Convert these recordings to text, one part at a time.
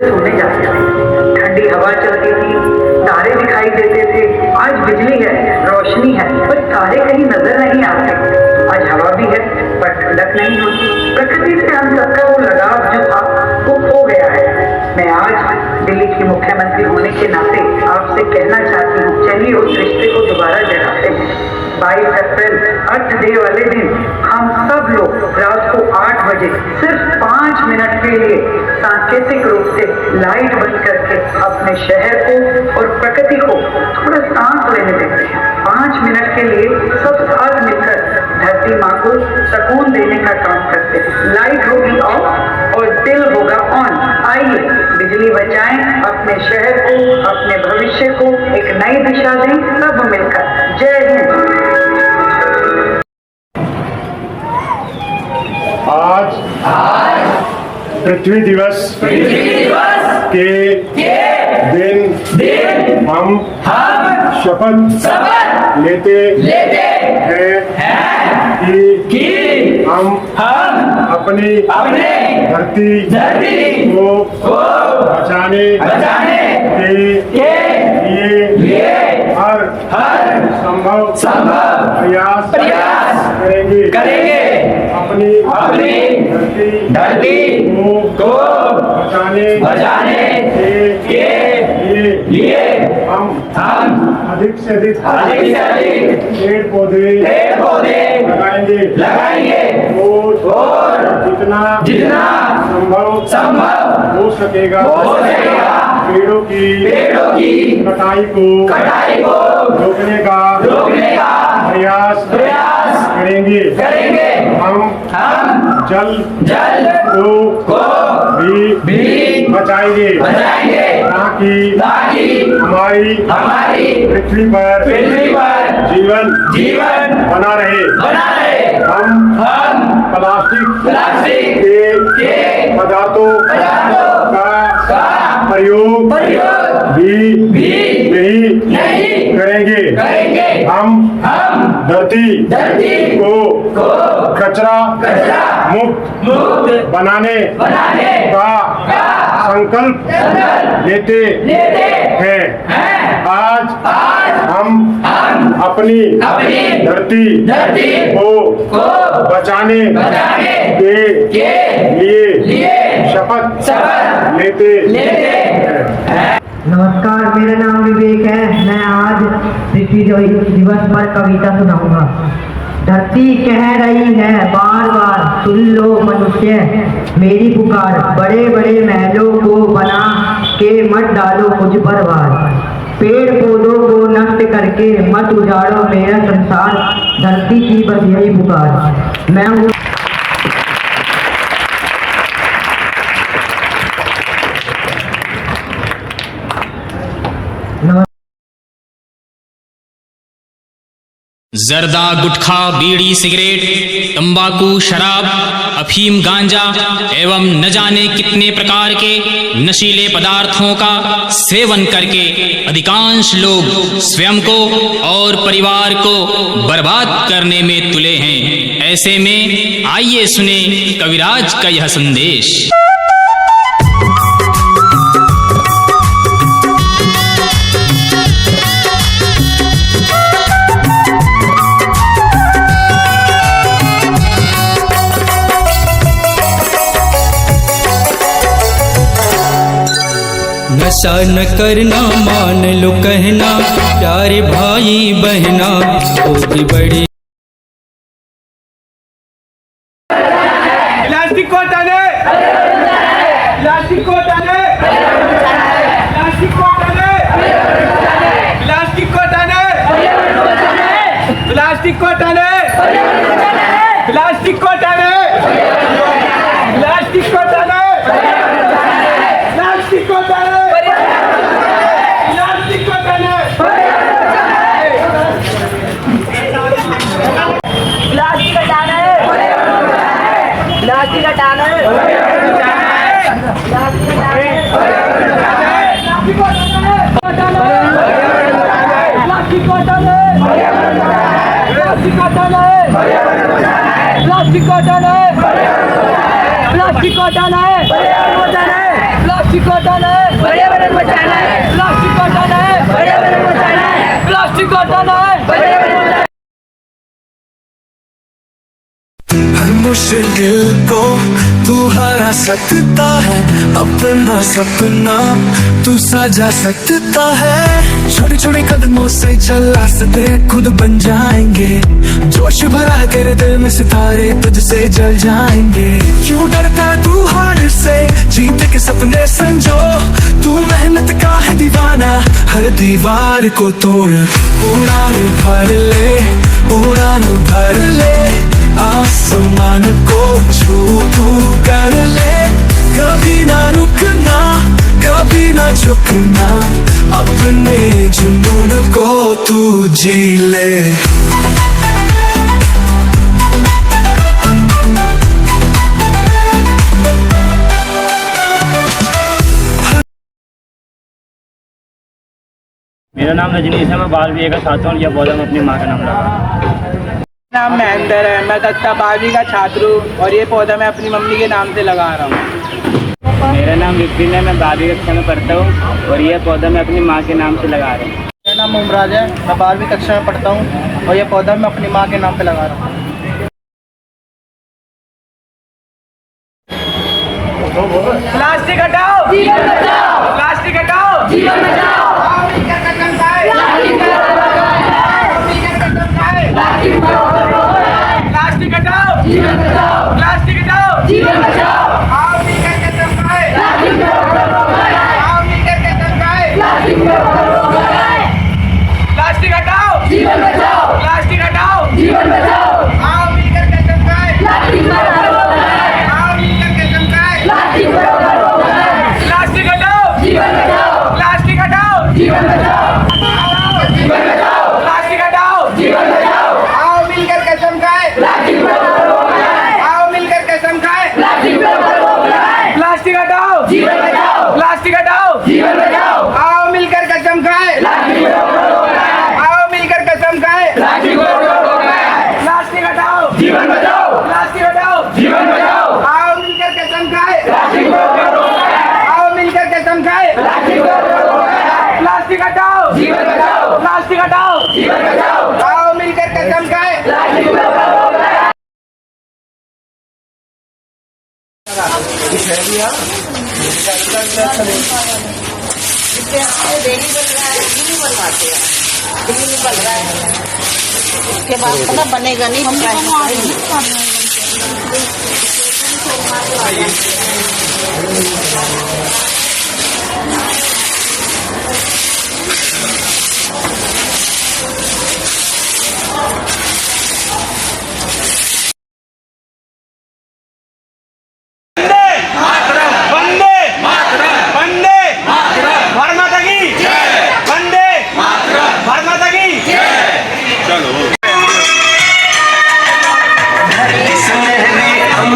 सोने जाते थे, ठंडी हवा चलती थी, तारे दिखाई देते थे। आज बिजली है, रोशनी है, पर तारे कहीं नजर नहीं आते। आज हवा भी है, पर ठंडक नहीं होती। प्रकृति से हम सबका वो लगाव जो था वो खो गया है। मैं आज दिल्ली की मुख्यमंत्री होने के नाते आपसे कहना चाहती हूँ, चलिए उस रिश्ते को दोबारा जगाते हैं। 22 अप्रैल अर्थ डे वाले दिन हम सब लोग रात को 8 बजे सिर्फ 5 मिनट के लिए सांकेतिक रूप से लाइट बंद करके अपने शहर को और प्रकृति को थोड़ा सांस लेने देते हैं। 5 मिनट के लिए सब साथ मिलकर धरती माँ को सुकून देने का काम करते हैं। लाइट होगी ऑफ और दिल होगा ऑन। आइए बिजली बचाएं, अपने शहर को, अपने भविष्य को एक नई दिशा दें, सब मिलकर। जय हिंद। आज पृथ्वी दिवस के दिन हम शपथ लेते हैं कि हम अपनी धरती को बचाने के लिए हर संभव प्रयास करेंगे। अपनी धरती को बचाने के लिए हम अधिक से अधिक पेड़ पौधे लगाएंगे और जितना संभव हो सकेगा पेड़ों की कटाई को रोकने का प्रयास करेंगे। हम जल को भी बचाएंगे ताकि हमारी पृथ्वी पर जीवन बना रहे। हम प्लास्टिक के पदार्थों का प्रयोग भी नहीं करेंगे। हम धरती को कचरा मुक्त बनाने का संकल्प लेते हैं। आज हम अपनी धरती को बचाने के लिए शपथ लेते हैं। नमस्कार, मेरा नाम विवेक है। मैं आज पृथ्वी दिवस पर कविता सुनाऊंगा। धरती कह रही है बार बार, सुन लो मनुष्य मेरी पुकार। बड़े बड़े महलों को बना के मत डालो मुझ पर वार। पेड़ पौधों को नष्ट करके मत उजाड़ो मेरा संसार। धरती की बस यही पुकार। मैं हूँ जर्दा, गुटखा, बीड़ी, सिगरेट, तंबाकू, शराब, अफीम, गांजा एवं न जाने कितने प्रकार के नशीले पदार्थों का सेवन करके अधिकांश लोग स्वयं को और परिवार को बर्बाद करने में तुले हैं। ऐसे में आइए सुने कविराज का यह संदेश। नशा न करना मान लो कहना, प्यारे भाई बहना होगी बड़ी। प्लास्टिक को हटाने, प्लास्टिक को हटाने, प्लास्टिक को हटाने, प्लास्टिक को हटाने, प्लास्टिक को हटाने, प्लास्टिक को हटाने, प्लास्टिक को हटाने, प्लास्टिक को हटाने, प्लास्टिक को हटाने। प्लास्टिक हटाना है, प्लास्टिक को हटाना है। प्लास्टिक को हटाना है, पर्यावरण बचाना है, प्लास्टिक को हटाना है, पर्यावरण बचाना है, प्लास्टिक को हटाना है, पर्यावरण बचाना है, प्लास्टिक को हटाना है, पर्यावरण बचाना है। हर मुश्किल को तू हरा सकता है, अपना सपना तू सजा सकता है। छोटे छोटे कदमों से चल रास्ते खुद बन जाएंगे, जोश भरा कर दिल में सितारे तुझसे जल जाएंगे। क्यों डरता तू हार से, जीत के सपने संजो, तू मेहनत का है दीवाना, हर दीवार को तोड़। उड़ान भर ले, उड़ान भर ले, आसमान को छू तू कर ले। कभी ना रुकना, कभी ना झुकना, अपने जुनून को तू जी ले। मेरा नाम रजनीश है, मैं बाल भी का छात्र हूँ और यह पौधा मैं अपनी माँ का नाम लगा। नाम महेंद्र है, मैं कक्षा 12वीं का छात्र हूँ और ये पौधा मैं अपनी मम्मी के नाम से लगा रहा हूँ। मेरा नाम विपिन है, मैं 12वीं कक्षा में पढ़ता हूँ और यह पौधा मैं अपनी माँ के नाम से लगा रहा हूँ। मेरा नाम मुमराज है, मैं 12वीं कक्षा में पढ़ता हूँ और ये पौधा मैं अपनी माँ के नाम पे लगा रहा हूँ। प्लास्टिक हटाओ, जीवन बचाओ, प्लास्टिक हटाओ, जीवन बचाओ, प्लास्टिक हटाओ, जीवन बचाओ, प्लास्टिक हटाओ, जीवन बचाओ, आओ मिलकर के चमकाए, प्लास्टिक को हटाओ, आओ मिलकर के चमकाए, प्लास्टिक को हटाओ, प्लास्टिक हटाओ, जीवन बचाओ, प्लास्टिक हटाओ, जीवन बचाओ, आओ मिलकर के चमकाए, प्लास्टिक को हटाओ, आओ मिलकर के चमकाए, प्लास्टिक को हटाओ, प्लास्टिक हटाओ, जीवन बचाओ, प्लास्टिक हटाओ, जीवन बचाओ, जीवन बचाओ, प्लास्टिक हटाओ, जीवन बचाओ, आओ मिलकर के चमकाए, प्लास्टिक को हटाओ, आओ मिलकर के चमकाए, प्लास्टिक को हटाओ, प्लास्टिक हटाओ, जीवन बचाओ, प्लास्टिक हटाओ, जीवन बचाओ, आओ मिलकर के चमकाए, प्लास्टिक को हटाओ, आओ मिलकर के चमकाए, प्लास्टिक को हटाओ, प्लास्टिक हटाओ, जीवन बचाओ, प्लास्टिक हटाओ, जीवन बचाओ, आओ मिलकर के चमकाए, प्लास्टिक को हटाओ, आओ मिलकर के चमकाए, प्लास्टिक को हटाओ, प्लास्टिक हटाओ, जीवन बचाओ, प्लास्टिक हटाओ, जीवन बचाओ, आओ मिलकर के चमकाए, प्लास्टिक को हटाओ। उसके बाद पता बनेगा नहीं, हम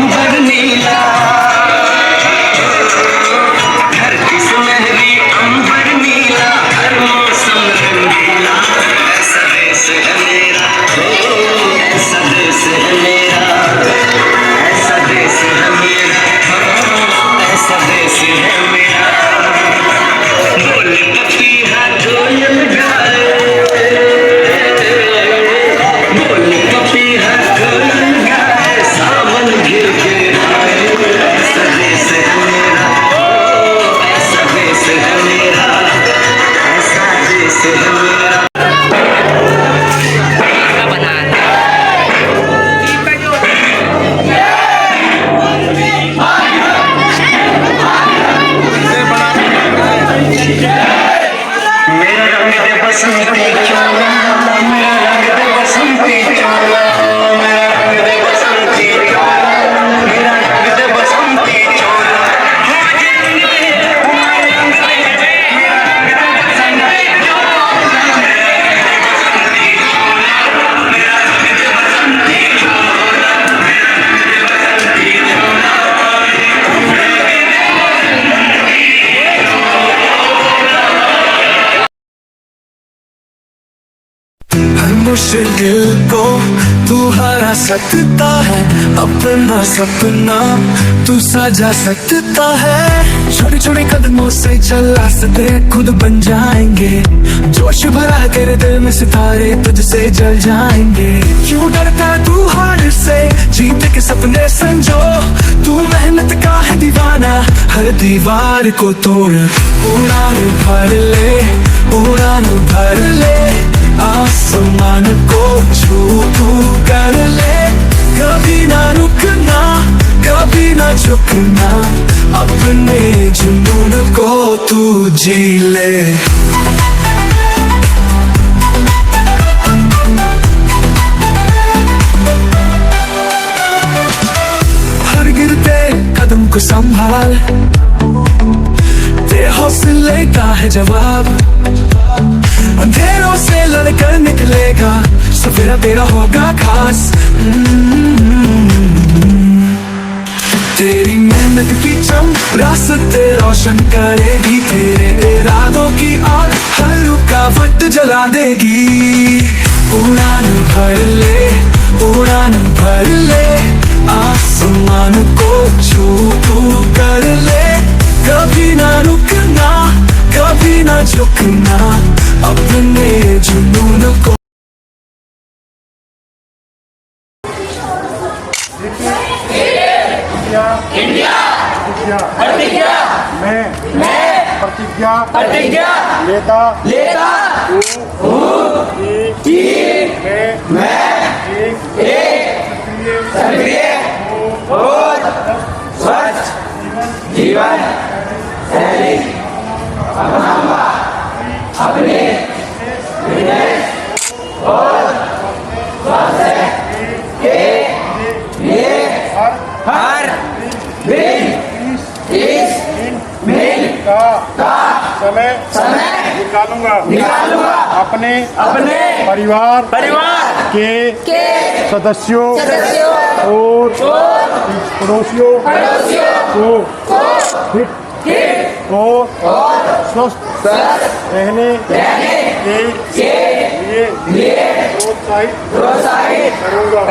मुश्किल को तू हरा सकता है, अपना सपना तू सजा सकता है। छोटे छोटे कदमों से चल रास्ते खुद बन जाएंगे, जोश भरा कर दिल में सितारे तुझसे जल जाएंगे। क्यों डरता है तू हार से, जीत के सपने संजो, तू मेहनत का है दीवाना, हर दीवार को तोड़ उड़ान भर ले, उड़ान भर ले, आसमान को छू तू कर ले। कभी ना रुकना, कभी ना झुकना, अपने जुनून को तू जी ले। हर गिरते कदम को संभाल, तेरे हौसले का है जवाब। अंधेरों से लड़कर निकलेगा, सवेरा तेरा होगा खास। तेरी मेहनत की चमक रास्ते रोशन करेगी, तेरे इरादों की आग हर रुकावट जला देगी। उड़ान भर ले, उड़ान भर ले, आसमान को छू तू कर ले। कभी ना रुकना, कभी ना झुकना, अपने जुनून को। इंडिया प्रतिज्ञा मैं प्रतिज्ञा लेता हूँ कि मैं एक सक्रिय और स्वच्छ जीवन शैली अपनाऊंगा। अपने फिटनेस और स्वास्थ्य के लिए हर दिन 30 मिनट का समय निकालूंगा। अपने परिवार के सदस्यों और पड़ोसियों को फिट और स्वस्थ रहने के लिए प्रोत्साहित करूंगा।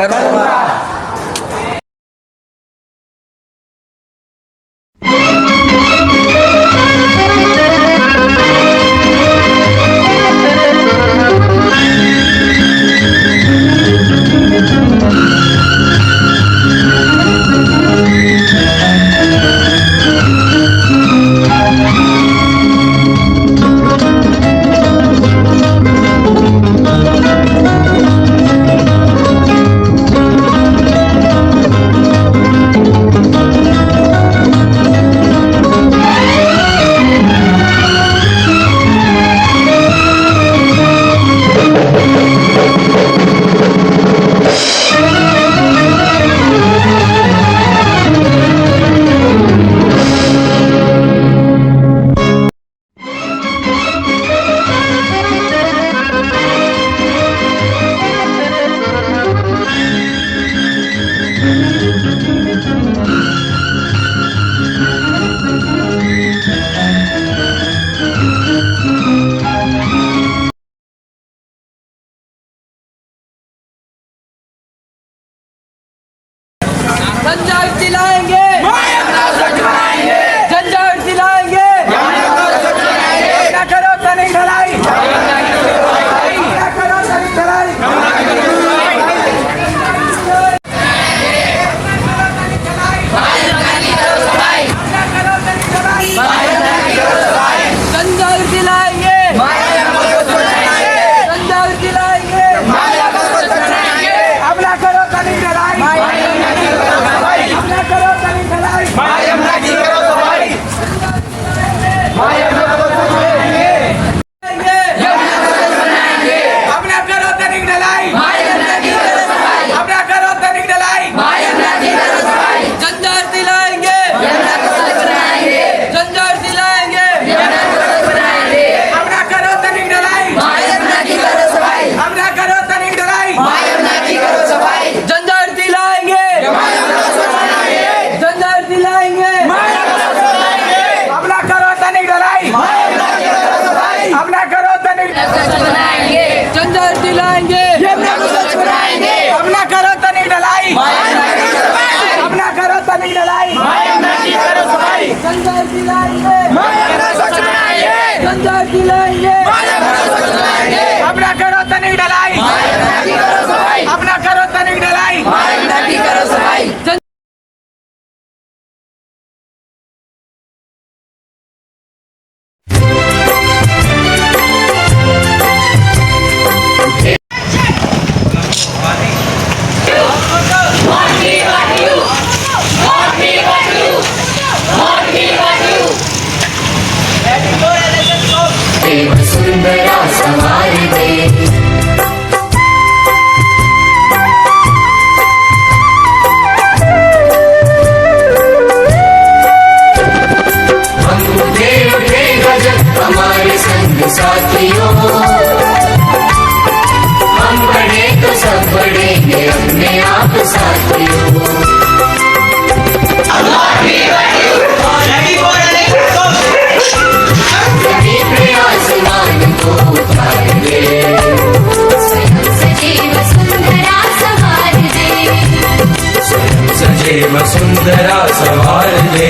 सजे वसुंधरा संवार दे।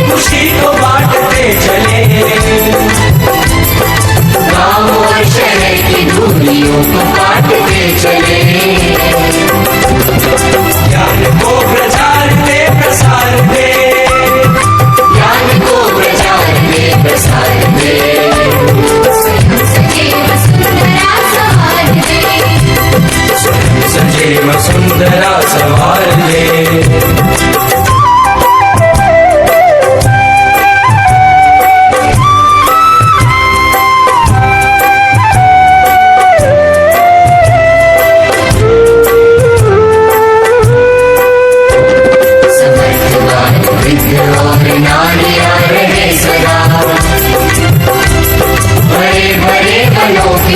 खुशी को बांटते चले, गाँव और शहर की दूरियों को काटते चले, ज्ञान को प्रचार दे प्रसार दे, ज्ञान को प्रचार दे प्रसार दे, सजे वसुंधरा संवार दे, सजे वसुंधरा संवार दे।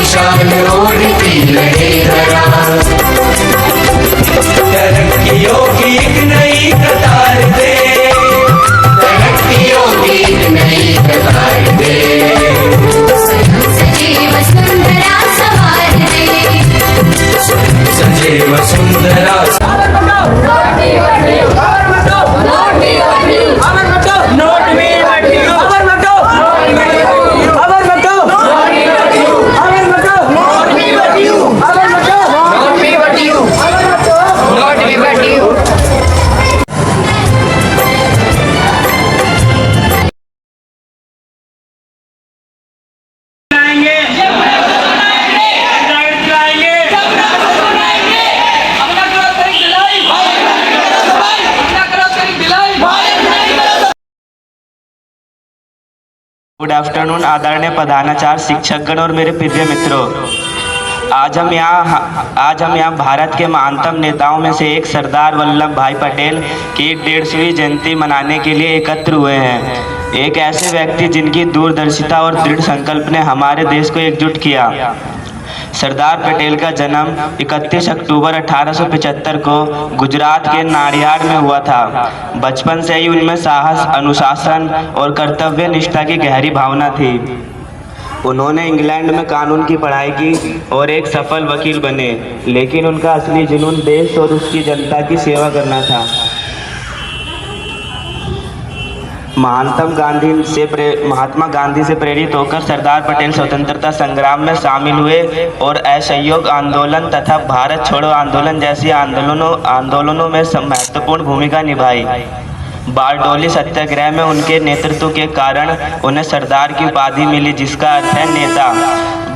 शान ओढ़ती रहे धरा, तरक्कियों की एक नई कतार दे, तरक्कियों की एक नई कतार दे, सजे वसुंधरा संवार दे, सजे वसुंधरा गुड आफ्टरनून आदरणीय प्रधानाचार्य, शिक्षकगण और मेरे प्रिय मित्रों। आज हम यहाँ भारत के महानतम नेताओं में से एक सरदार वल्लभ भाई पटेल की 150वीं जयंती मनाने के लिए एकत्र हुए हैं। एक ऐसे व्यक्ति जिनकी दूरदर्शिता और दृढ़ संकल्प ने हमारे देश को एकजुट किया। सरदार पटेल का जन्म 31 अक्टूबर 1875 को गुजरात के नाडियाड में हुआ था। बचपन से ही उनमें साहस, अनुशासन और कर्तव्य निष्ठा की गहरी भावना थी। उन्होंने इंग्लैंड में कानून की पढ़ाई की और एक सफल वकील बने, लेकिन उनका असली जुनून देश और उसकी जनता की सेवा करना था। महात्मा गांधी से प्रेरित होकर सरदार पटेल स्वतंत्रता संग्राम में शामिल हुए और असहयोग आंदोलन तथा भारत छोड़ो आंदोलन जैसी आंदोलनों में महत्वपूर्ण भूमिका निभाई। बारडोली सत्याग्रह में उनके नेतृत्व के कारण उन्हें सरदार की उपाधि मिली, जिसका अर्थ है नेता।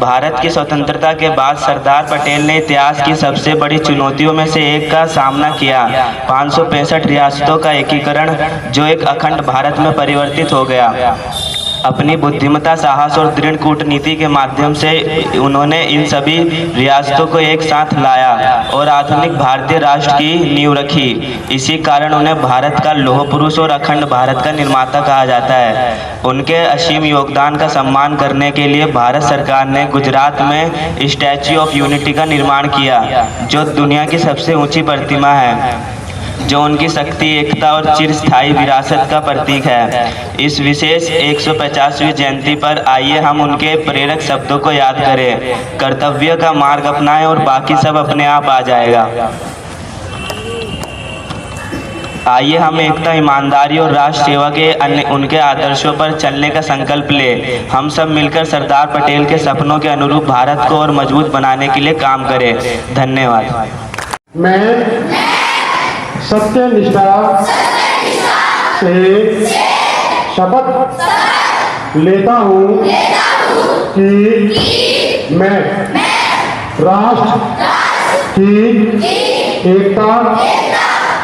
भारत की स्वतंत्रता के बाद सरदार पटेल ने इतिहास की सबसे बड़ी चुनौतियों में से एक का सामना किया, 565 रियासतों का एकीकरण, जो एक अखंड भारत में परिवर्तित हो गया। अपनी बुद्धिमत्ता, साहस और दृढ़ कूटनीति के माध्यम से उन्होंने इन सभी रियासतों को एक साथ लाया और आधुनिक भारतीय राष्ट्र की नींव रखी। इसी कारण उन्हें भारत का लौह पुरुष और अखंड भारत का निर्माता कहा जाता है। उनके असीम योगदान का सम्मान करने के लिए भारत सरकार ने गुजरात में स्टैच्यू ऑफ यूनिटी का निर्माण किया, जो दुनिया की सबसे ऊंची प्रतिमा है, जो उनकी शक्ति, एकता और चिरस्थायी विरासत का प्रतीक है। इस विशेष 150वीं जयंती पर आइए हम उनके प्रेरक शब्दों को याद करें। कर्तव्य का मार्ग अपनाएं और बाकी सब अपने आप आ जाएगा। आइए हम एकता, ईमानदारी और राष्ट्र सेवा के उनके आदर्शों पर चलने का संकल्प लें। हम सब मिलकर सरदार पटेल के सपनों के अनुरूप भारत को और मजबूत बनाने के लिए काम करें। धन्यवाद। मैं सत्य निष्ठा से शपथ लेता हूँ कि मैं राष्ट्र की एकता,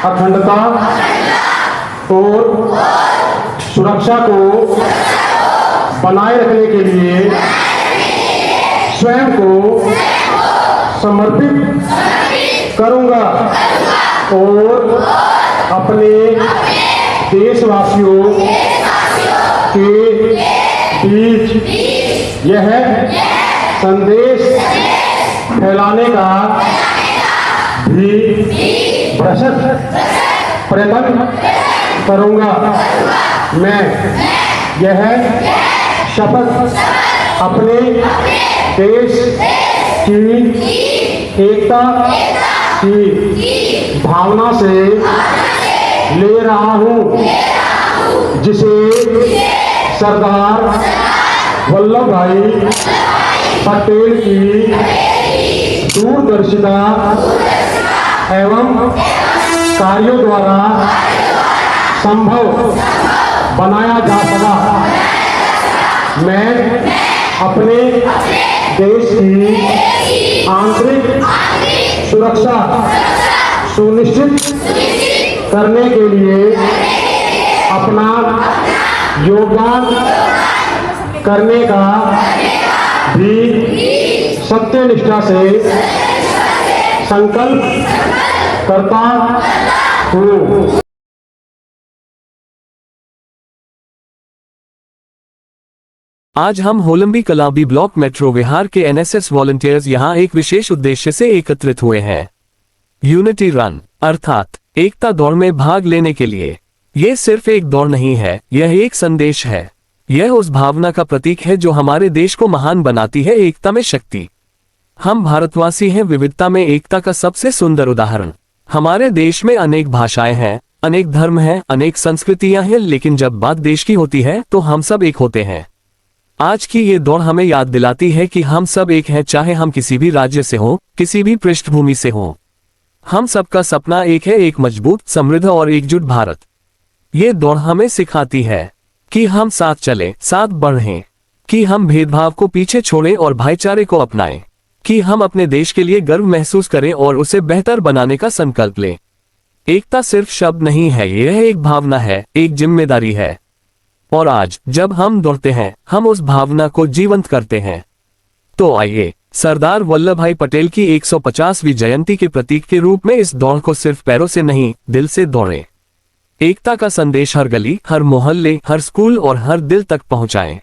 अखंडता और सुरक्षा को बनाए रखने के लिए स्वयं को समर्पित करूँगा और अपने देशवासियों के बीच यह संदेश फैलाने का भी प्रयास प्रयत्न करूंगा। मैं यह शपथ अपने देश की एकता की भावना से ले रहा हूँ, जिसे सरदार वल्लभ भाई पटेल की दूरदर्शिता एवं कार्यों द्वारा संभव बनाया जा सका। मैं अपने देश की आंतरिक सुरक्षा सुनिश्चित करने के लिए अपना योगदान करने का भी सत्यनिष्ठा से संकल्प करता हूँ। आज हम होलंबी कलाबी ब्लॉक मेट्रो विहार के एनएसएस वॉलंटियर्स यहाँ एक विशेष उद्देश्य से एकत्रित हुए हैं, यूनिटी रन अर्थात एकता दौड़ में भाग लेने के लिए। ये सिर्फ एक दौड़ नहीं है, यह एक संदेश है। यह उस भावना का प्रतीक है जो हमारे देश को महान बनाती है, एकता में शक्ति। हम भारतवासी हैं, विविधता में एकता का सबसे सुंदर उदाहरण। हमारे देश में अनेक भाषाएं हैं, अनेक धर्म हैं, अनेक संस्कृतियां हैं, लेकिन जब बात देश की होती है तो हम सब एक होते हैं। आज की ये दौड़ हमें याद दिलाती है कि हम सब एक हैं, चाहे हम किसी भी राज्य से हों, किसी भी पृष्ठभूमि से हों। हम सबका सपना एक है, एक मजबूत, समृद्ध और एकजुट भारत। ये दौड़ हमें सिखाती है कि हम साथ चलें, साथ बढ़ें, कि हम भेदभाव को पीछे छोड़ें और भाईचारे को अपनाएं, कि हम अपने देश के लिए गर्व महसूस करें और उसे बेहतर बनाने का संकल्प लें। एकता सिर्फ शब्द नहीं है, यह एक भावना है, एक जिम्मेदारी है। और आज जब हम दौड़ते हैं, हम उस भावना को जीवंत करते हैं। तो आइए सरदार वल्लभ भाई पटेल की 150वीं जयंती के प्रतीक के रूप में इस दौड़ को सिर्फ पैरों से नहीं, दिल से दौड़ें। एकता का संदेश हर गली, हर मोहल्ले, हर स्कूल और हर दिल तक पहुंचाएं।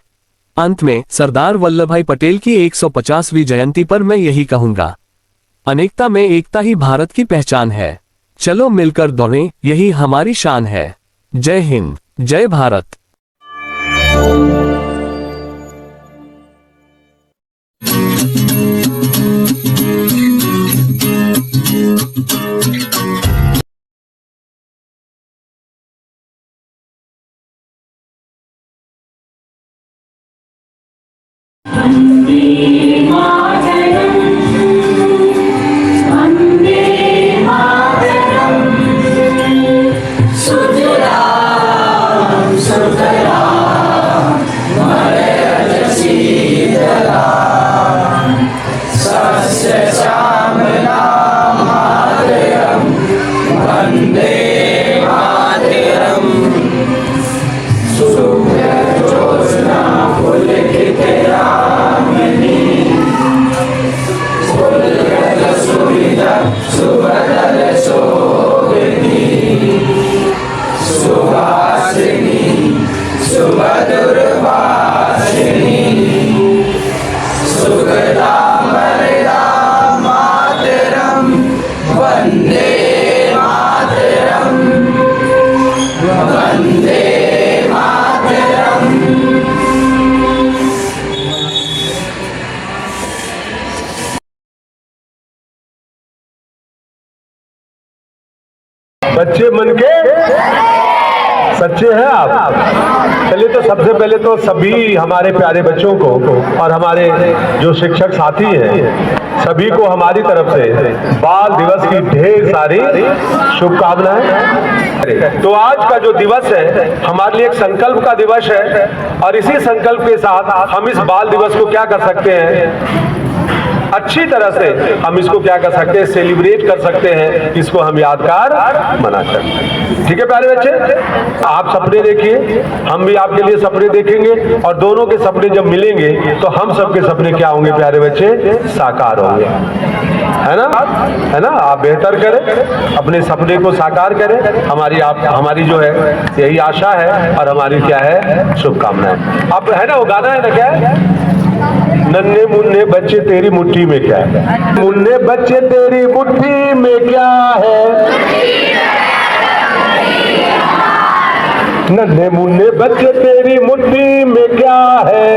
अंत में सरदार वल्लभ भाई पटेल की 150वीं जयंती पर मैं यही कहूंगा, अनेकता में एकता ही भारत की पहचान है। चलो मिलकर दौड़ें, यही हमारी शान है। जय हिंद, जय भारत। बच्चे मन के सच्चे हैं आप। चलिए, तो सबसे पहले तो सभी हमारे प्यारे बच्चों को और हमारे जो शिक्षक साथी हैं सभी को हमारी तरफ से बाल दिवस की ढेर सारी शुभकामनाएं। तो आज का जो दिवस है हमारे लिए एक संकल्प का दिवस है, और इसी संकल्प के साथ हम इस बाल दिवस को क्या कर सकते हैं, अच्छी तरह से हम इसको क्या कर सकते हैं, सेलिब्रेट कर सकते हैं, इसको हम यादगार बना सकते हैं। ठीक है प्यारे बच्चे, आप सपने देखिए, हम भी आपके लिए सपने देखेंगे, और दोनों के सपने जब मिलेंगे तो हम सबके सपने क्या होंगे प्यारे बच्चे, साकार होंगे। है ना? आप बेहतर करें, अपने सपने को साकार करें। हमारी जो है यही आशा है, और हमारी क्या है, शुभकामनाएं। आप है ना, वो गाना है ना, क्या है, नन्हे मुन्ने बच्चे तेरी मुट्ठी में क्या है, मुन्ने बच्चे तेरी मुट्ठी में क्या है, नन्हे मुन्ने बच्चे तेरी मुट्ठी में क्या है,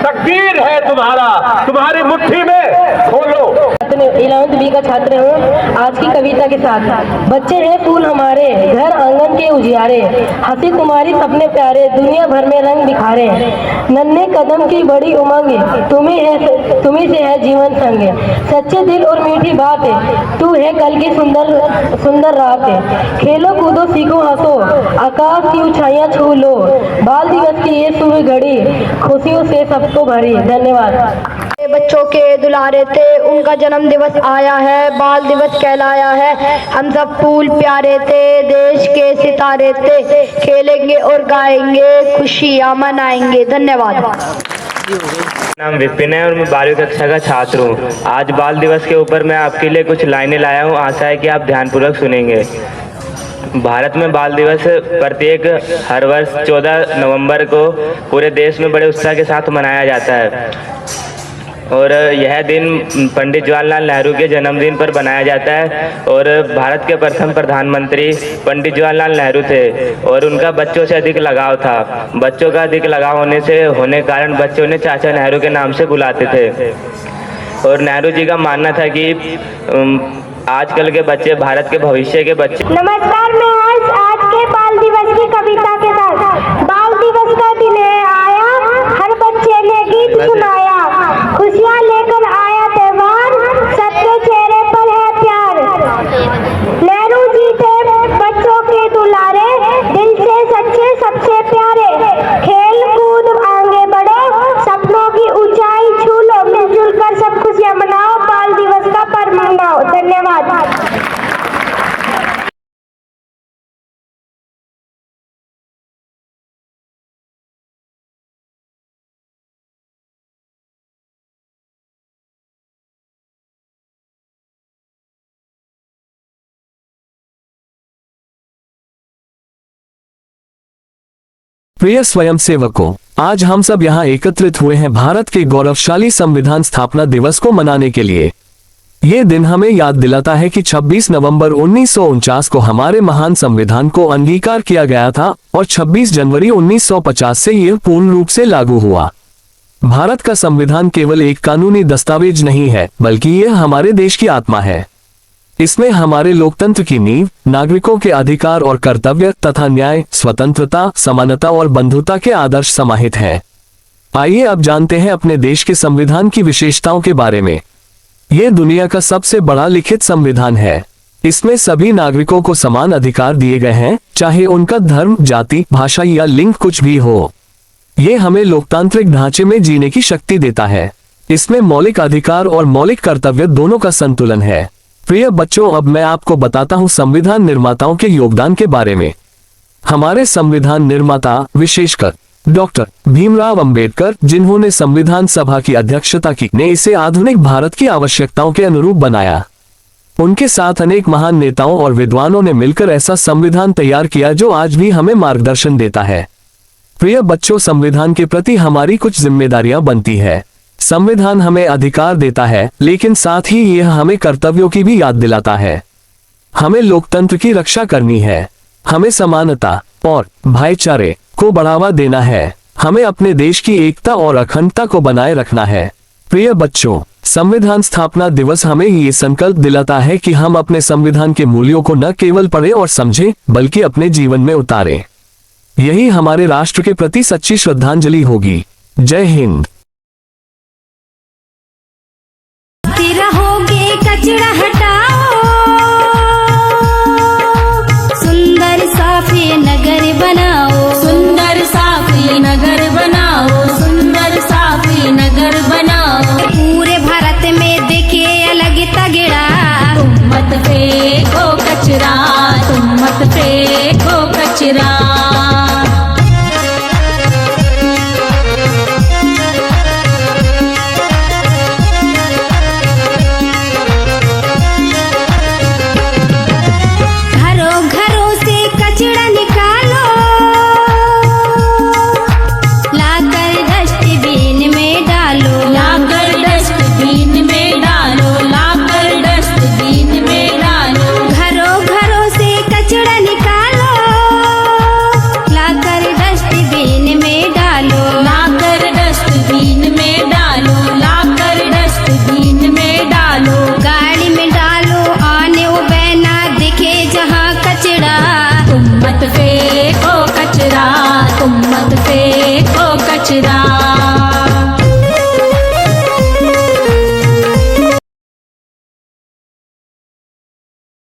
तकदीर है तुम्हारा तुम्हारी मुट्ठी में, खोलो। 11वीं बी का छात्र हूँ। आज की कविता के साथ बच्चे हैं फूल हमारे, घर आंगन के उजियारे, हंसी तुम्हारी सपने प्यारे, दुनिया भर में रंग बिखारे, नन्हे कदम की बड़ी उमंग, तुम्ही से है जीवन संग, सच्चे दिल और मीठी बात, तू है कल की सुंदर सुंदर रात, खेलो कूदो सीखो हंसो, आकाश की ऊंचाइयां छू लो, बाल दिवस की ये सुबह घड़ी, खुशियों से सबको भरी। धन्यवाद। बच्चों के दुलारे थे, उनका जन्म दिवस आया है, बाल दिवस कहलाया है, हम सब फूल प्यारे थे, देश के सितारे थे, खेलेंगे और गाएंगे, खुशियाँ मनाएंगे। धन्यवाद। नाम विपिन है और मैं 12वीं कक्षा का छात्र हूँ। आज बाल दिवस के ऊपर मैं आपके लिए कुछ लाइनें लाया हूँ, आशा है कि आप ध्यानपूर्वक सुनेंगे। भारत में बाल दिवस प्रत्येक हर वर्ष 14 नवंबर को पूरे देश में बड़े उत्साह के साथ मनाया जाता है और यह दिन पंडित जवाहरलाल नेहरू के जन्मदिन पर बनाया जाता है और भारत के प्रथम प्रधानमंत्री पंडित जवाहरलाल नेहरू थे और उनका बच्चों से अधिक लगाव था। बच्चों का अधिक लगाव होने कारण बच्चों उन्हें चाचा नेहरू के नाम से बुलाते थे और नेहरू जी का मानना था कि आजकल के बच्चे भारत के भविष्य के बच्चे। नमस्कार, मैं आज के बाल दिवस की कविता के साथ। बाल दिवस का दिन है आया, हर बच्चे ने गीत सुनाया, खुशियाँ लेकर आया त्योहार, सबके चेहरे पर है प्यार। नेहरू जी थे बच्चों के दुलारे, दिल से सच्चे सबसे प्यारे, खेल कूद आगे बढ़ो, सपनों की ऊंचाई छू लो, मिलजुल कर सब खुशियाँ मनाओ, बाल दिवस का पर्व मनाओ। धन्यवाद। प्रिय स्वयंसेवकों, आज हम सब यहाँ एकत्रित हुए हैं भारत के गौरवशाली संविधान स्थापना दिवस को मनाने के लिए। ये दिन हमें याद दिलाता है कि 26 नवंबर 1949 को हमारे महान संविधान को अंगीकार किया गया था और 26 जनवरी 1950 से यह पूर्ण रूप से लागू हुआ। भारत का संविधान केवल एक कानूनी दस्तावेज नहीं है, बल्कि यह हमारे देश की आत्मा है। इसमें हमारे लोकतंत्र की नींव, नागरिकों के अधिकार और कर्तव्य तथा न्याय, स्वतंत्रता, समानता और बंधुता के आदर्श समाहित हैं। आइए अब जानते हैं अपने देश के संविधान की विशेषताओं के बारे में। यह दुनिया का सबसे बड़ा लिखित संविधान है। इसमें सभी नागरिकों को समान अधिकार दिए गए हैं, चाहे उनका धर्म, जाति, भाषा या लिंग कुछ भी हो। यह हमें लोकतांत्रिक ढांचे में जीने की शक्ति देता है। इसमें मौलिक अधिकार और मौलिक कर्तव्य दोनों का संतुलन है। प्रिय बच्चों, अब मैं आपको बताता हूं संविधान निर्माताओं के योगदान के बारे में। हमारे संविधान निर्माता विशेषकर डॉक्टर भीमराव अंबेडकर, जिन्होंने संविधान सभा की अध्यक्षता की, ने इसे आधुनिक भारत की आवश्यकताओं के अनुरूप बनाया। उनके साथ अनेक महान नेताओं और विद्वानों ने मिलकर ऐसा संविधान तैयार किया जो आज भी हमें मार्गदर्शन देता है। प्रिय बच्चों, संविधान के प्रति हमारी कुछ जिम्मेदारियां बनती है। संविधान हमें अधिकार देता है, लेकिन साथ ही यह हमें कर्तव्यों की भी याद दिलाता है। हमें लोकतंत्र की रक्षा करनी है, हमें समानता और भाईचारे को बढ़ावा देना है, हमें अपने देश की एकता और अखंडता को बनाए रखना है। प्रिय बच्चों, संविधान स्थापना दिवस हमें ये संकल्प दिलाता है कि हम अपने संविधान के मूल्यों को न केवल पढ़ें और समझें, बल्कि अपने जीवन में उतारें। यही हमारे राष्ट्र के प्रति सच्ची श्रद्धांजलि होगी। जय हिंद। कचरा हटाओ, सुंदर साफे नगर बनाओ, सुंदर साफे नगर बनाओ, सुंदर साफे नगर बनाओ। पूरे भारत में देखे अलग तगड़ा, तुम मत फेंको कचरा, तुम मत फेंको कचरा। फेंको कचरा, तुम मत फेंको कचरा।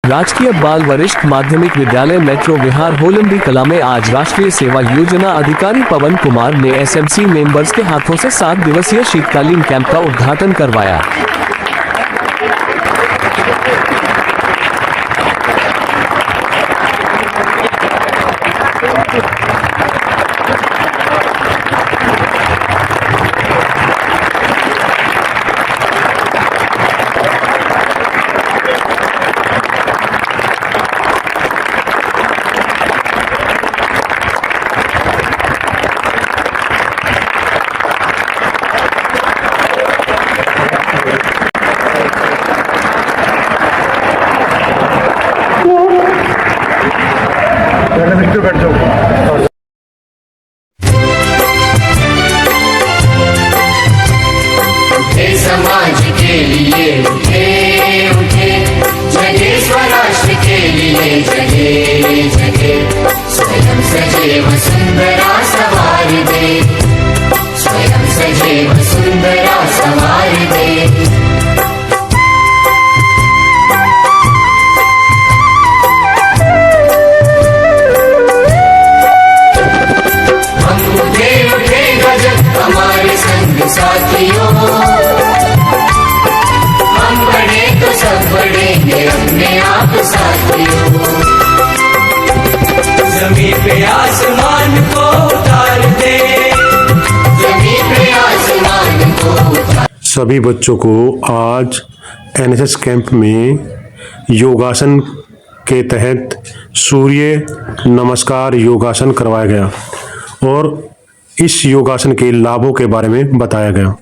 राजकीय बाल वरिष्ठ माध्यमिक विद्यालय मेट्रो विहार होलंबी कला में आज राष्ट्रीय सेवा योजना अधिकारी पवन कुमार ने एसएमसी मेंबर्स के हाथों से 7 दिवसीय शीतकालीन कैंप का उद्घाटन करवाया। समाज के लिए उठे उठे, जगे स्वराष्ट्र के लिए जगे जगे। स्वयं सजे वसुंधरा सवार दे, स्वयं सजे वसुंधरा सवार दे। हम उठे उठे गजब हमारे संग साथियों, हम बढ़े तो सब बढ़ेंगे अपने आप साथियों। जमीन पे आसमान को उतार दे, जमीन पे आसमान को उतार। सभी बच्चों को आज एनएसएस कैंप में योगासन के तहत सूर्य नमस्कार योगासन करवाया गया और इस योगासन के लाभों के बारे में बताया गया।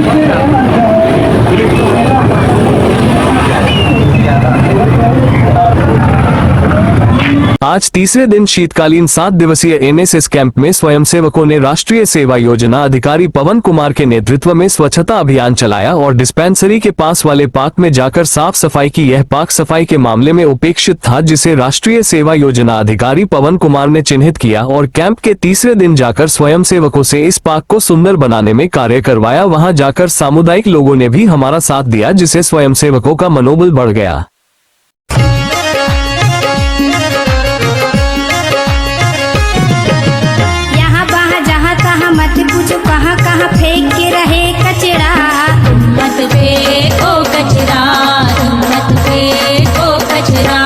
मेरा आज तीसरे दिन शीतकालीन 7 दिवसीय एनएसएस कैंप में स्वयंसेवकों ने राष्ट्रीय सेवा योजना अधिकारी पवन कुमार के नेतृत्व में स्वच्छता अभियान चलाया और डिस्पेंसरी के पास वाले पार्क में जाकर साफ सफाई की। यह पार्क सफाई के मामले में उपेक्षित था, जिसे राष्ट्रीय सेवा योजना अधिकारी पवन कुमार ने चिन्हित किया और कैंप के तीसरे दिन जाकर स्वयंसेवकों से इस पार्क को सुंदर बनाने में कार्य करवाया। वहां जाकर सामुदायिक लोगों ने भी हमारा साथ दिया, जिससे स्वयंसेवकों का मनोबल बढ़ गया। कहाँ कहाँ फेंक के रहे कचरा, मत फेंको कचरा, मत फेंको कचरा।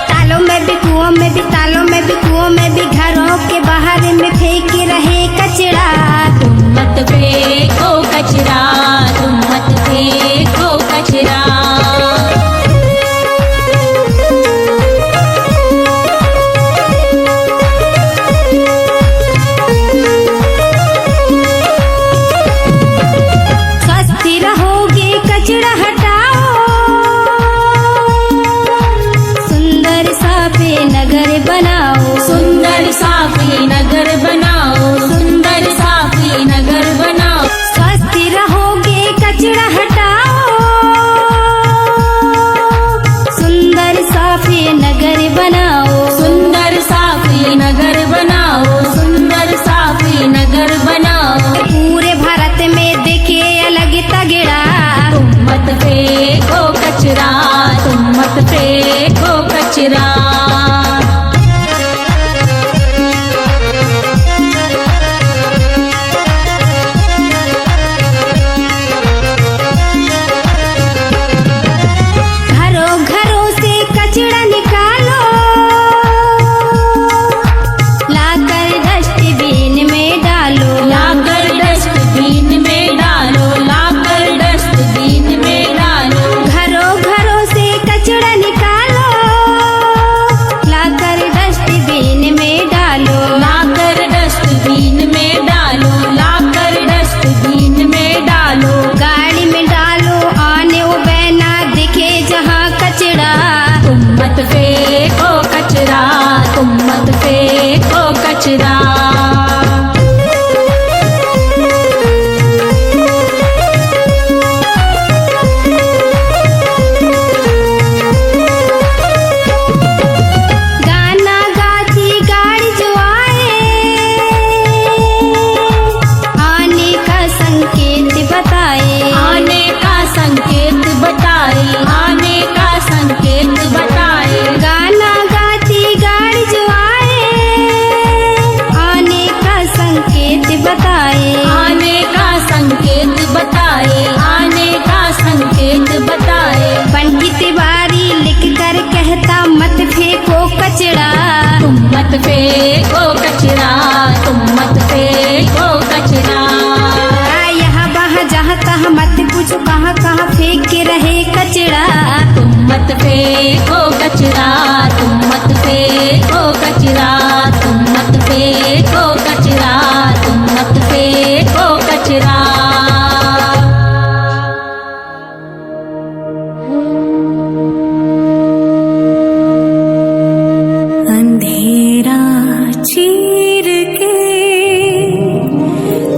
तालों में भी कुओं में भी, तालों में भी कुओं में भी, घरों के बाहर में फेंक के रहे कचरा। मत फेंको कचरा, मत फेंको कचरा। सुंदर साफी नगर बनाओ, सुंदर साफी नगर बनाओ। स्वस्थ रहोगे कचरा हटाओ, सुंदर साफी नगर बनाओ, सुंदर साफी नगर बनाओ, सुंदर साफी नगर बनाओ। पूरे भारत में देखे अलग तगड़ा, तुम मत फेंको कचरा, तुम मत फेंको कचरा। मत फेंको कचरा, तुम मत फेंको कचरा। यहाँ वहाँ जहाँ तहाँ मत पूछो कहाँ कहाँ फेंक के रहे कचरा। तुम मत फेंको कचरा, तुम मत फेंको कचरा, तुम मत फेंको कचरा, तुम मत फेंको कचरा। चीर के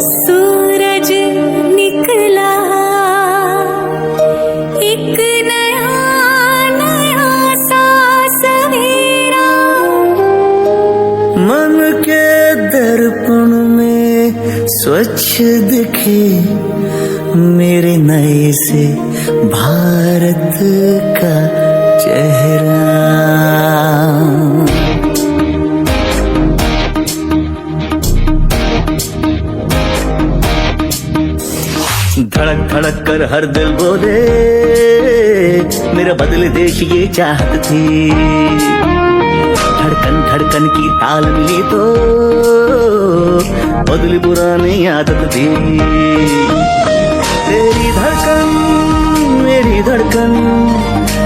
सूरज निकला, एक नया नया सा सवेरा। मन के दर्पण में स्वच्छ दिखे मेरे नए से भारत का चेहरा। धड़क धड़क कर हर दिल बोले मेरा बदले देश ये चाहत थी। धड़कन धड़कन की ताल मिली तो बदली पुरानी आदत थी। तेरी धड़कन मेरी धड़कन,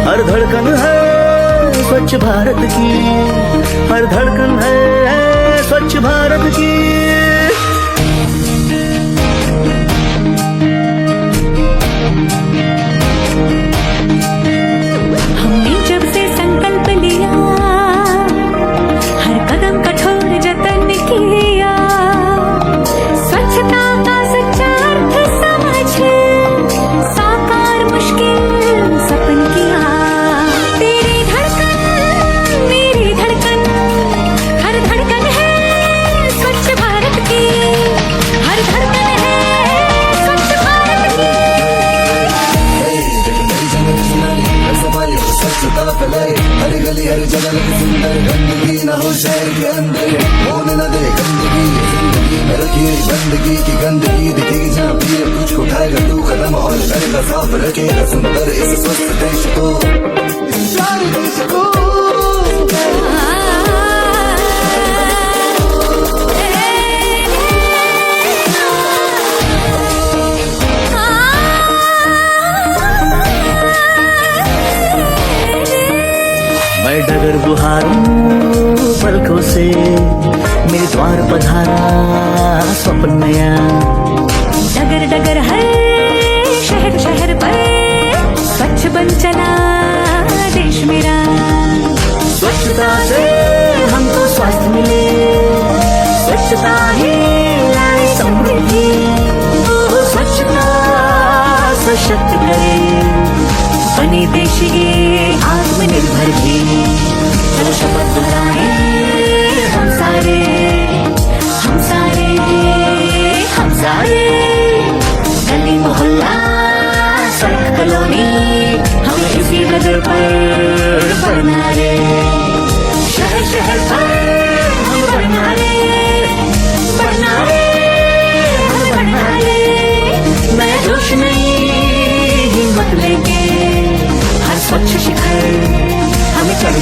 हर धड़कन है स्वच्छ भारत की, हर धड़कन है स्वच्छ भारत की। तेरी बंदगी की गंदगी दिखेगी जहाँ भी अब तुझको उठाएगा तू कदम और करेगा साफ रखेगा सुंदर इस स्वस्थ देश को सारे देश को मैं डगर बुहारूं पलकों से मेरे द्वार पधारा स्वप्न नया डगर डगर हर शहर शहर पर स्वच्छ बन चला देश मेरा स्वच्छता से हमको स्वास्थ्य मिले स्वच्छता ही लाए समृद्धि स्वच्छता सशक्त करे बने देश ये आत्मनिर्भर भी चलो शपथ दोहराए हम सारे हम सारे हम सारे गली मोहल्ला सड़क कॉलोनी हम इसी नगर पर बढ़ना रे शहर शहर पर हम बढ़ना रे हम बढ़ना रे मैं जोश नहीं हिम्मत लेके हर स्वच्छ शिखर हमें चढ़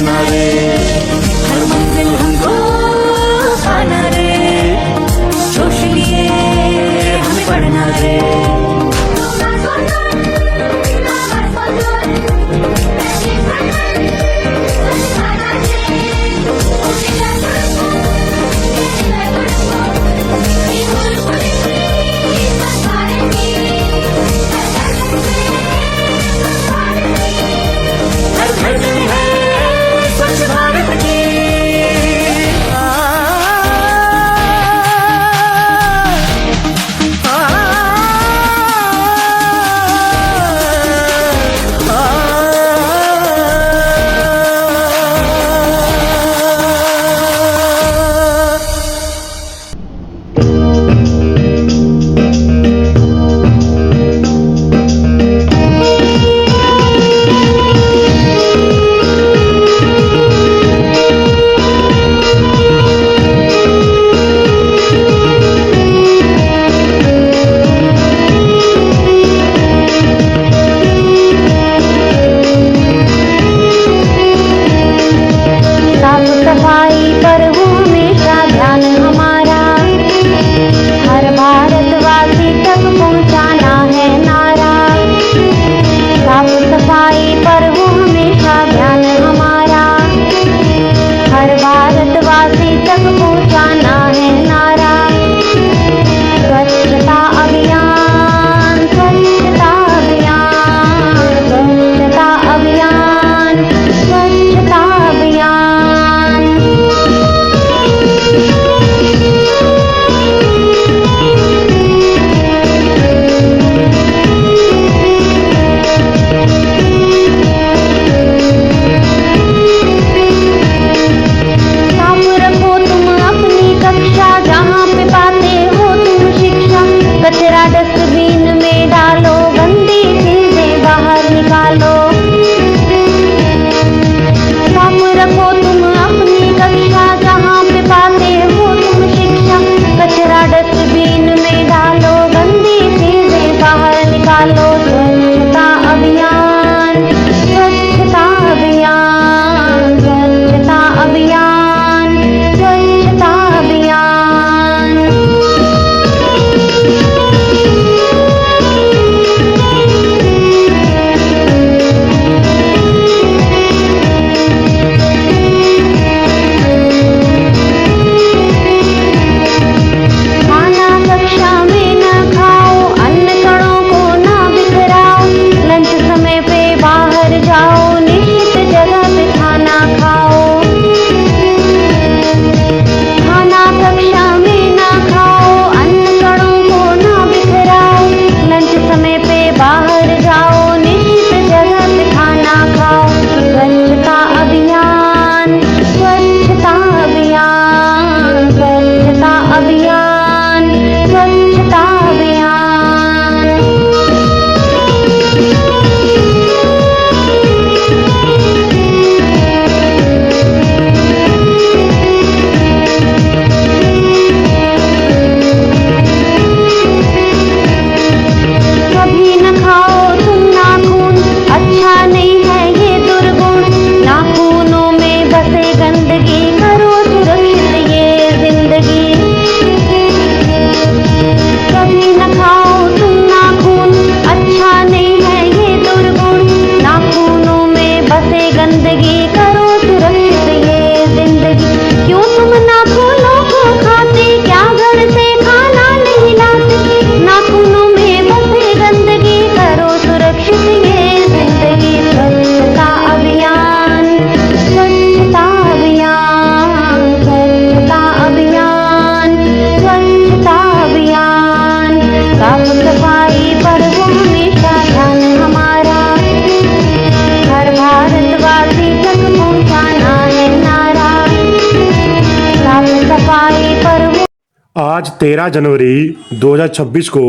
आज 13 जनवरी 2026 को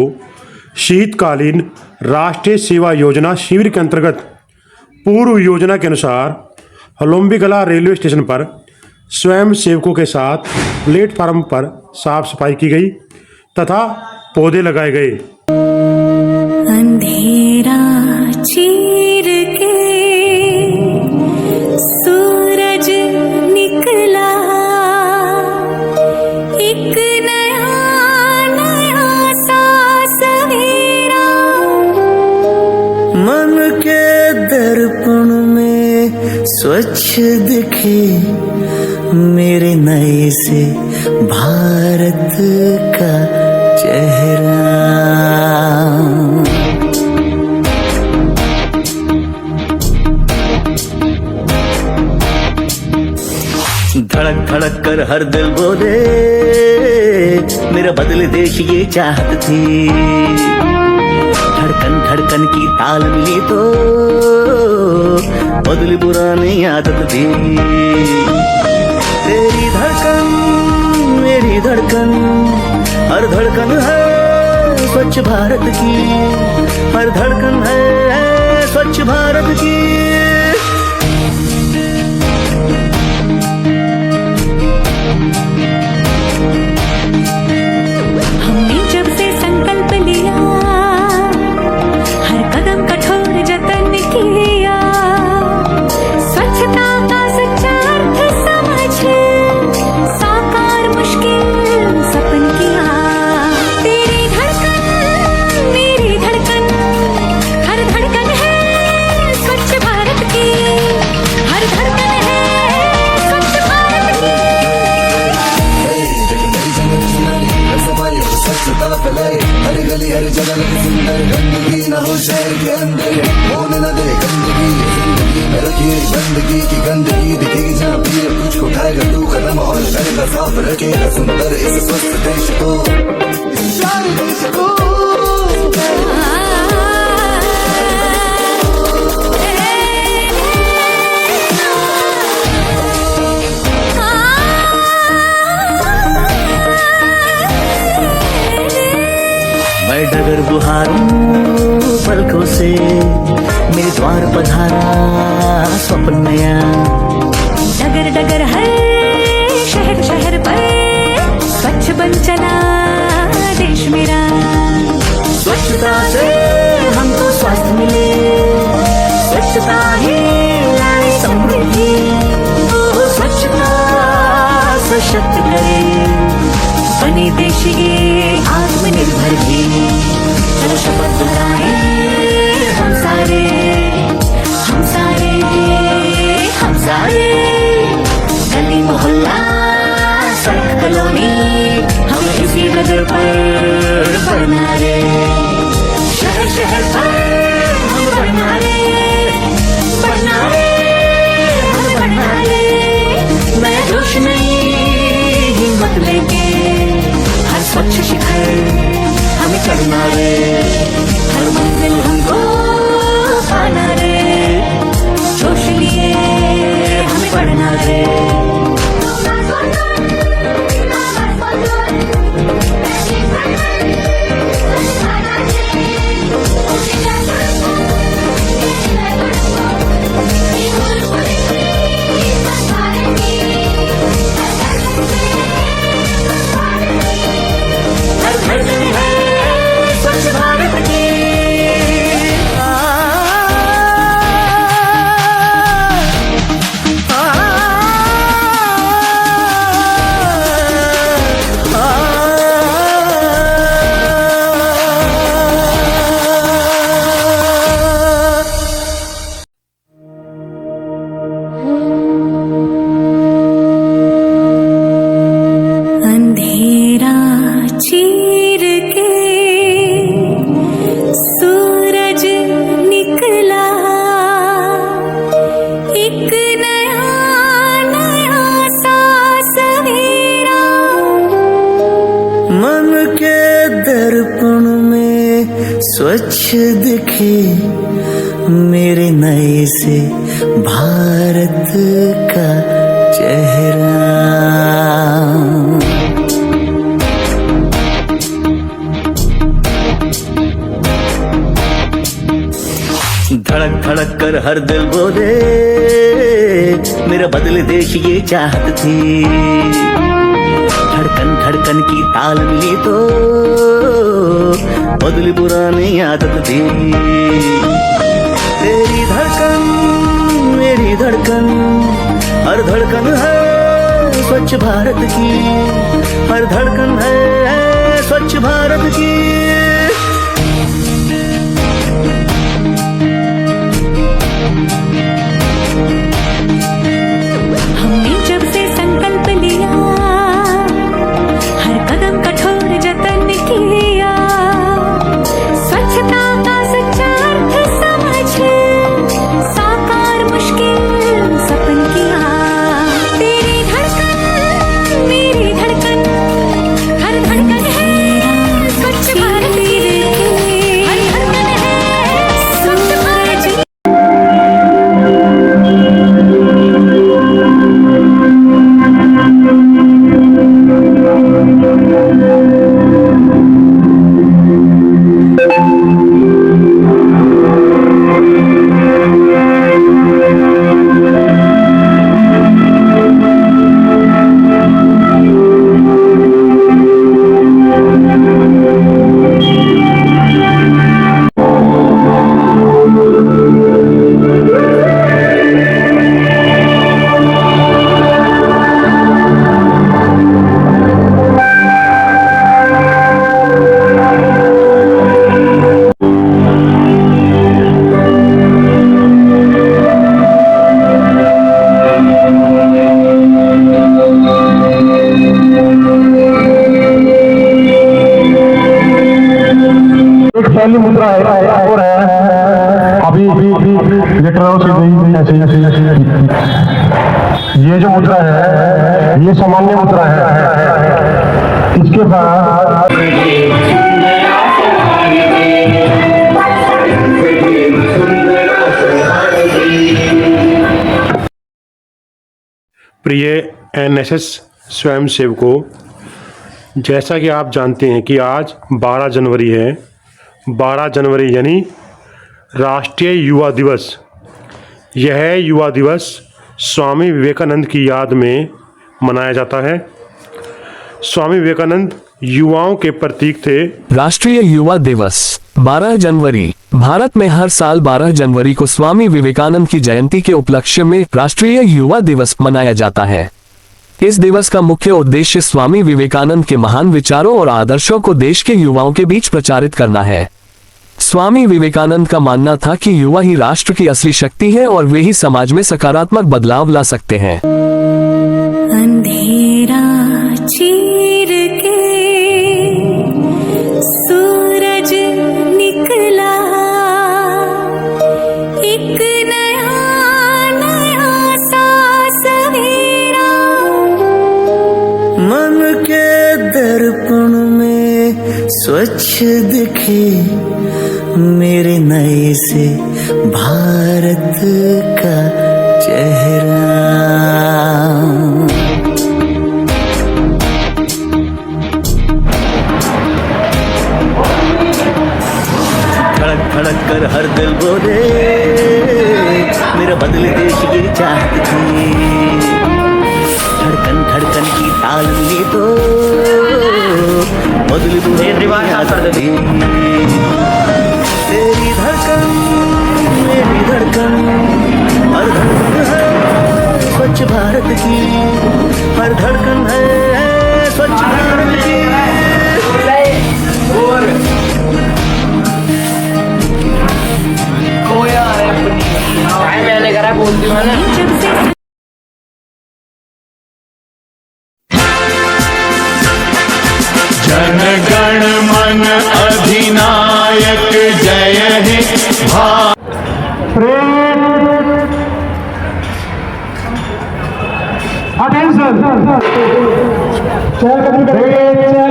शीतकालीन राष्ट्रीय सेवा योजना शिविर के अंतर्गत पूर्व योजना के अनुसार होलंबी कला रेलवे स्टेशन पर स्वयं सेवकों के साथ प्लेटफार्म पर साफ सफाई की गई तथा पौधे लगाए गए। अंधेरा चीर के सूरज निकला, एक नया नया सा सवेरा। मन के दर्पण में स्वच्छ दिखे मेरे नए से भारत का चेहरा। धड़क धड़क कर हर दिल बोले मेरा बदले देश ये चाहत थी। धड़कन धड़कन की ताल मिली तो बदली पुरानी आदत थी। तेरी धड़कन मेरी धड़कन, हर धड़कन है स्वच्छ भारत की, हर धड़कन है स्वच्छ भारत की। हमने जब से संकल्प लिया, हर कदम कठोर जतन किया, स्वच्छता का सच्चा अर्थ समझ साकार मुश्किल सपन किया। तेरी धड़कन मेरी धड़कन, हर धड़कन है स्वच्छ भारत की, हर धड़कन है स्वच्छ भारत की। स्वच्छता फैलाए हर गली हर जगह लगे सुंदर, गंदगी न हो शहर के अंदर, होने न दे गंदगी जिंदगी में रखिए गंदगी की गंदगी दिखेगी जहाँ भी कुछ उठाएगा तू कदम और करेगा साफ रखेगा सुंदर इस स्वस्थ देश को, प्यारे देश को। मैं डगर बुहारूं पलकों से मेरे द्वार पधारा स्वप्न नया। डगर डगर हर शहर शहर पर स्वच्छ बन चला देश मेरा। स्वच्छता से हमको स्वास्थ्य मिले, स्वच्छता ही लाए समृद्धि। स्वच्छता सशक्त करे बने देश ये आत्मनिर्भर भी। चलो शपथ दोहराए हम सारे हम सारे हम सारे, गली मोहल्ला सड़क कॉलोनी हम इसी नगर पर बढ़ना रे। शहर शहर पर हम बढ़ना रे, बढ़ना रे हम बढ़ना रे। मैं जोश नहीं हिम्मत लेके हर स्वच्छ शिखर हमें चढ़ना रे, हर मंजिल हमको पाना रे। जोश लिए हमें बढ़ना रे। स्वच्छ भारत की अंधेरा चीर के सूरज निकला, एक नया नया सा सवेरा। मन के दर्पण में स्वच्छ दिखे मेरे नए से भारत का चेहरा। धड़क धड़क कर हर दिल बोले मेरा बदले देश ये चाहत थी। धड़कन धड़कन की ताल मिली तो बदली पुरानी आदत थी। तेरी धड़कन मेरी धड़कन हर धड़कन है स्वच्छ भारत की। हर धड़कन है स्वच्छ भारत की। हमने जब से संकल्प लिया हर कदम कठोर जतन किया। स्वच्छता का सच्चा अर्थ समझ साकार मुश्किल सपन किया। तेरी धड़कन मेरी धड़कन हर धड़कन है स्वच्छ भारत की। हर धड़कन है स्वच्छ भारत की। पहली मुद्रा है और है अभी ये जो मुद्रा है ये सामान्य मुद्रा है। इसके बाद प्रिय एनएसएस स्वयंसेवकों, जैसा कि आप जानते हैं कि आज 12 जनवरी है। 12 जनवरी यानी राष्ट्रीय युवा दिवस। यह युवा दिवस स्वामी विवेकानंद की याद में मनाया जाता है। स्वामी विवेकानंद युवाओं के प्रतीक थे। राष्ट्रीय युवा दिवस 12 जनवरी। भारत में हर साल 12 जनवरी को स्वामी विवेकानंद की जयंती के उपलक्ष्य में राष्ट्रीय युवा दिवस मनाया जाता है। इस दिवस का मुख्य उद्देश्य स्वामी विवेकानंद के महान विचारों और आदर्शों को देश के युवाओं के बीच प्रचारित करना है। स्वामी विवेकानंद का मानना था कि युवा ही राष्ट्र की असली शक्ति है और वे ही समाज में सकारात्मक बदलाव ला सकते हैं। अंधेरा चीर के सूरज निकला। एक नया नया सा सवेरा। मन के दर्पण में स्वच्छ दिखे मेरे नए से भारत का चेहरा। धड़क धड़क कर हर दिल बोले मेरा बदले देश ये चाहत थी। धड़कन धड़कन की ताल मिली तो बदली बुढ़े आदत थी। तेरी धड़कन मेरी धड़कन हर धड़कन है स्वच्छ भारत की। हर धड़कन है स्वच्छ भारत की। मैंने करा बोलती हूँ ना। जन गण मन अधिनायक जय हे अटेंशन चल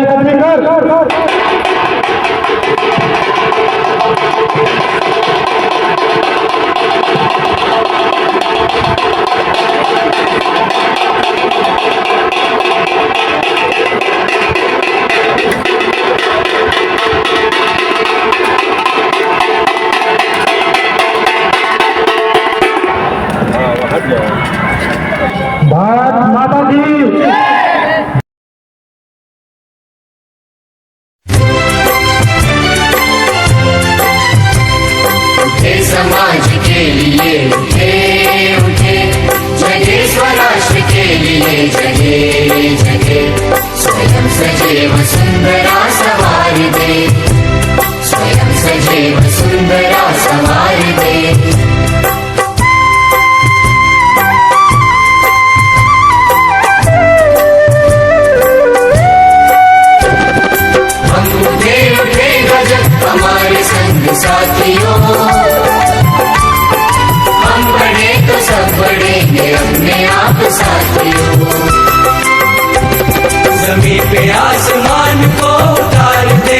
कदमी कर। उठे उठे उठे जगे स्वराष्ट्र के लिए जगे जगे स्वयं सजीव सुंदरा सवार दे स्वयं सजीव सुंदरा सवार दे हमारे संग साथियों हम बढ़े तो सब बढ़ेंगे अपने आप साथियों जमीन पे आसमान को उतार दे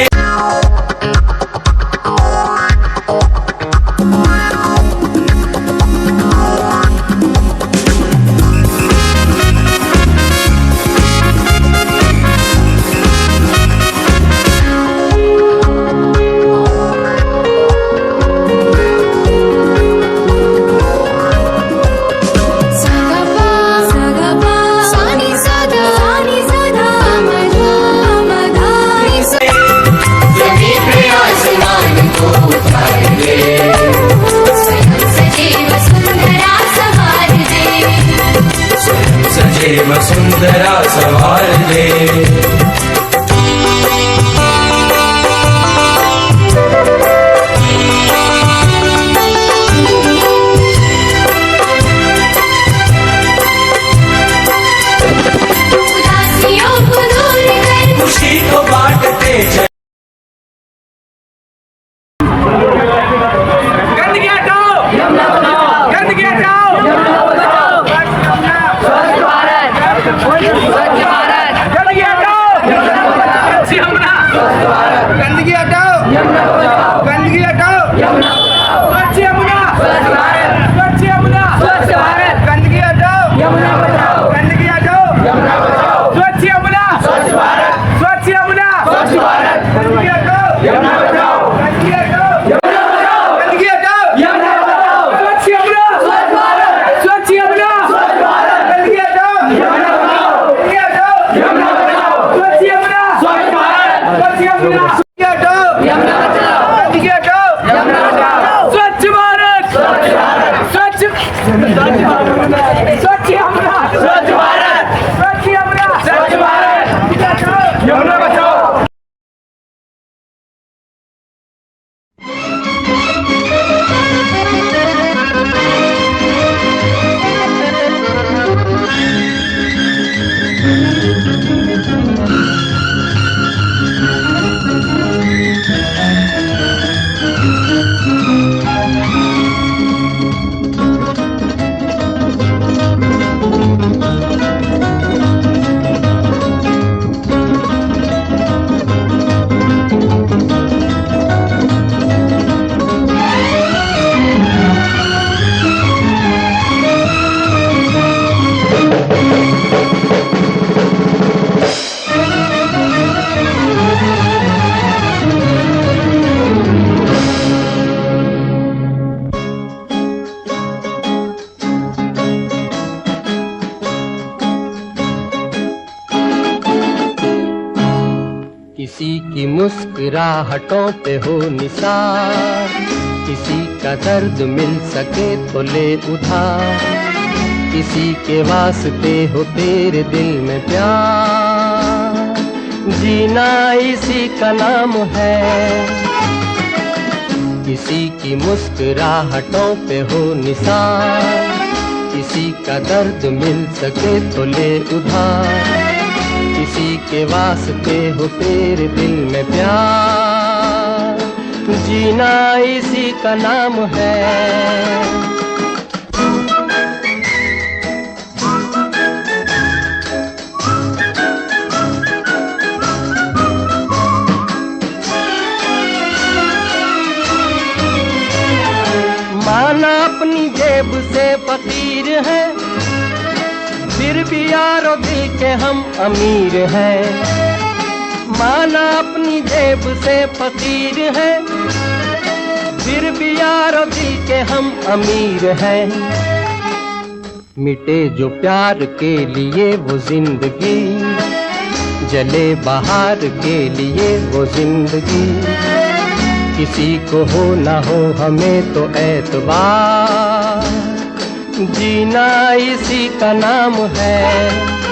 सुंदरा सवार दे खुशी को बांटते गंदगी हटाओ गंदगी हटाओ स्वच्छ भारत गंदगी हटाओ गंदगी हटाओ गंदगी हटाओ स्वच्छ यमुना स्वच्छ यमुना स्वच्छ भारत गंदगी हटाओ यमुना बचाओ गंदगी हटाओ यमुना बचाओ स्वच्छ यमुना स्वच्छ भारत स्वच्छ यमुना स्वच्छ भारत गंदगी हटाओ यमुना बचाओ गंदगी हटाओ यमुना बचाओ गंदगी हटाओ यमुना बचाओ स्वच्छ यमुना स्वच्छ भारत स्वच्छ यमुना स्वच्छ भारत गंदगी हटाओ यमुना बचाओ गंदगी हटाओ यमुना बचाओ स्वच्छ यमुना स्वच्छ भारत स्वच्छ यमुना गंदगी हटाओ यमुना बचाओ गंदगी हटाओ यमुना बचाओ स्वच्छ भारत स्वच्छ भारत स्वच्छ यमुना स्वच्छ भारत स्वच्छ यमुना स्वच्छ भारत यमुना बचाओ किसी की मुस्कुराहटों पे हो निसार, किसी का दर्द मिल सके तो ले उधार, किसी के वास्ते हो तेरे दिल में प्यार, जीना इसी का नाम है। किसी की मुस्कुराहटों पे हो निसार, किसी का दर्द मिल सके तो ले उधार, किसी के वास्ते हो तेरे दिल में प्यार, जीना इसी का नाम है। माना अपनी जेब से फकीर है, फिर भी यारो दिल के हम अमीर हैं। माना अपनी जेब से फकीर है, फिर भी यारो दिल के हम अमीर हैं। मिटे जो प्यार के लिए वो जिंदगी, जले बहार के लिए वो जिंदगी। किसी को हो ना हो हमें तो एतबार, जीना इसी का नाम है।